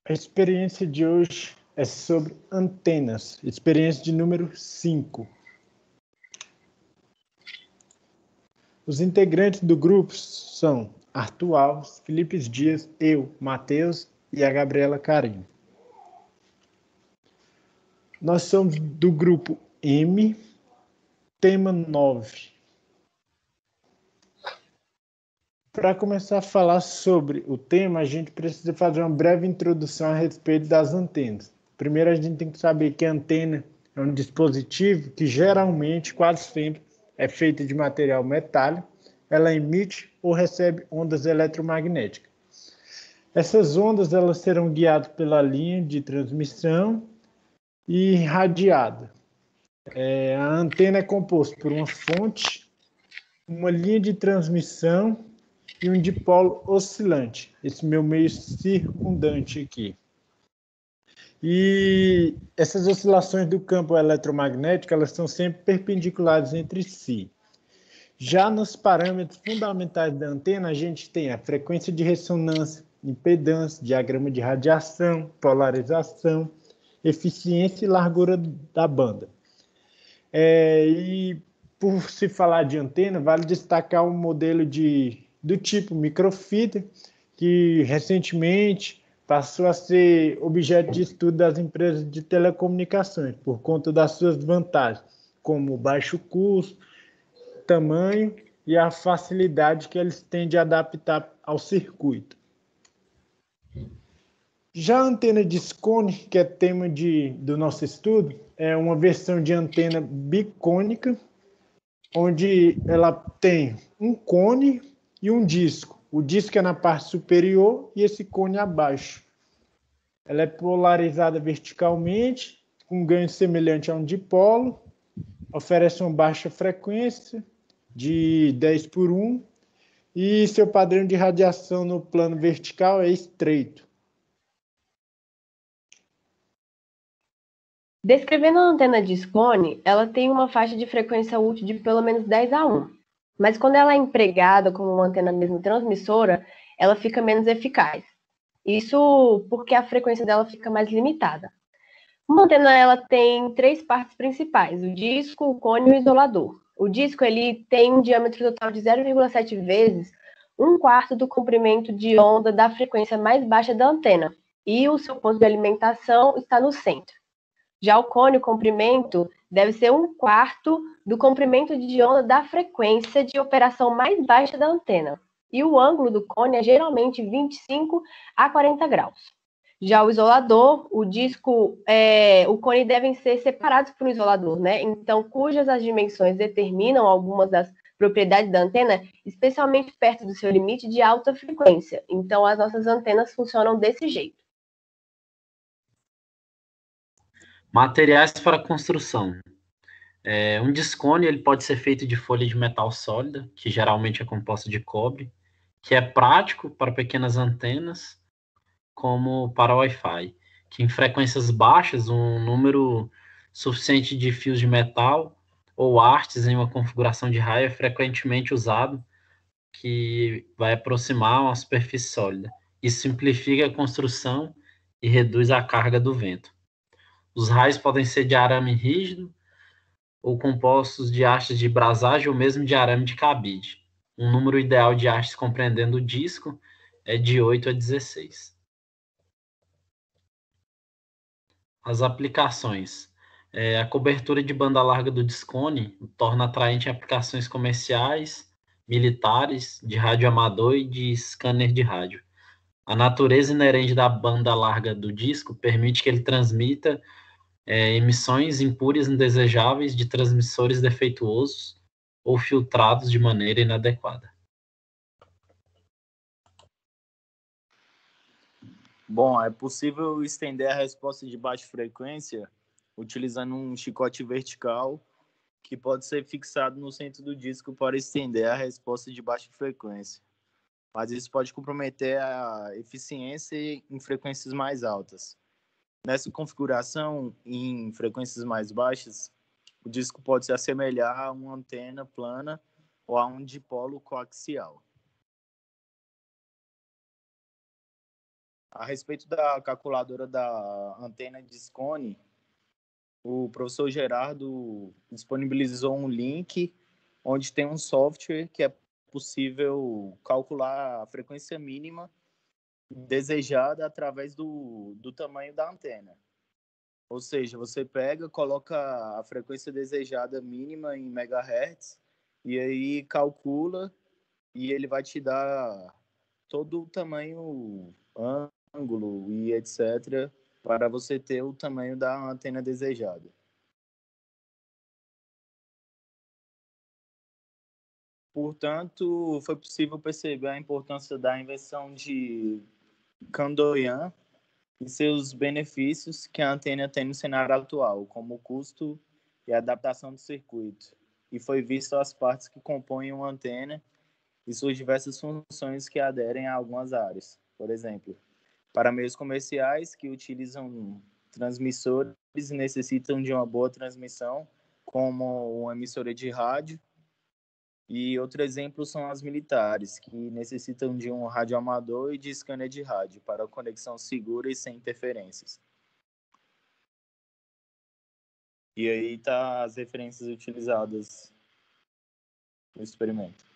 A experiência de hoje é sobre antenas, experiência de número 5. Os integrantes do grupo são Arthur Alves, Felipe Dias, eu, Matheus e a Gabriela Carim. Nós somos do grupo M, tema 9. Para começar a falar sobre o tema, a gente precisa fazer uma breve introdução a respeito das antenas. Primeiro, a gente tem que saber que a antena é um dispositivo que geralmente, quase sempre, é feito de material metálico. Ela emite ou recebe ondas eletromagnéticas. Essas ondas elas serão guiadas pela linha de transmissão e irradiada. A antena é composta por uma fonte, uma linha de transmissão e um dipolo oscilante, esse meu meio circundante aqui. E essas oscilações do campo eletromagnético, elas são sempre perpendiculares entre si. Já nos parâmetros fundamentais da antena, a gente tem a frequência de ressonância, impedância, diagrama de radiação, polarização, eficiência e largura da banda. E por se falar de antena, vale destacar um modelo do tipo microfibra, que recentemente passou a ser objeto de estudo das empresas de telecomunicações, por conta das suas vantagens, como baixo custo, tamanho e a facilidade que eles têm de adaptar ao circuito. Já a antena Discone, que é tema do nosso estudo, é uma versão de antena bicônica, onde ela tem um cone e um disco. O disco é na parte superior e esse cone abaixo. Ela é polarizada verticalmente, com ganho semelhante a um dipolo, oferece uma baixa frequência de 10/1 e seu padrão de radiação no plano vertical é estreito. Descrevendo a antena Discone, ela tem uma faixa de frequência útil de pelo menos 10/1, mas quando ela é empregada como uma antena mesmo transmissora, ela fica menos eficaz. Isso porque a frequência dela fica mais limitada. Uma antena ela tem 3 partes principais: o disco, o cone e o isolador. O disco ele tem um diâmetro total de 0,7 vezes 1/4 do comprimento de onda da frequência mais baixa da antena, e o seu ponto de alimentação está no centro. Já o cone, o comprimento, deve ser 1/4 do comprimento de onda da frequência de operação mais baixa da antena. E o ângulo do cone é geralmente 25 a 40 graus. Já o isolador, o disco, o cone devem ser separados por um isolador, né? Então, cujas as dimensões determinam algumas das propriedades da antena, especialmente perto do seu limite de alta frequência. Então, as nossas antenas funcionam desse jeito. Materiais para construção. Um discone ele pode ser feito de folha de metal sólida, que geralmente é composta de cobre, que é prático para pequenas antenas, como para Wi-Fi, que em frequências baixas, um número suficiente de fios de metal ou artes em uma configuração de raio é frequentemente usado, que vai aproximar uma superfície sólida. Isso simplifica a construção e reduz a carga do vento. Os raios podem ser de arame rígido ou compostos de hastes de brasagem ou mesmo de arame de cabide. Um número ideal de hastes compreendendo o disco é de 8 a 16. As aplicações. A cobertura de banda larga do Discone torna atraente em aplicações comerciais, militares, de rádio amador e de scanner de rádio. A natureza inerente da banda larga do disco permite que ele transmita emissões impúrias indesejáveis de transmissores defeituosos ou filtrados de maneira inadequada. Bom, é possível estender a resposta de baixa frequência utilizando um chicote vertical que pode ser fixado no centro do disco para estender a resposta de baixa frequência. Mas isso pode comprometer a eficiência em frequências mais altas. Nessa configuração, em frequências mais baixas, o disco pode se assemelhar a uma antena plana ou a um dipolo coaxial. A respeito da calculadora da antena Discone, o professor Gerardo disponibilizou um link onde tem um software que é possível calcular a frequência mínima desejada através do tamanho da antena. Ou seja, você pega, coloca a frequência desejada mínima em megahertz e aí calcula e ele vai te dar todo o tamanho, ângulo e etc. para você ter o tamanho da antena desejada. Portanto, foi possível perceber a importância da invenção de Candoyan e seus benefícios que a antena tem no cenário atual, como o custo e a adaptação do circuito. E foi visto as partes que compõem uma antena e suas diversas funções que aderem a algumas áreas. Por exemplo, para meios comerciais que utilizam transmissores e necessitam de uma boa transmissão, como uma emissora de rádio. E outro exemplo são as militares, que necessitam de um radioamador e de scanner de rádio para conexão segura e sem interferências. E aí tá as referências utilizadas no experimento.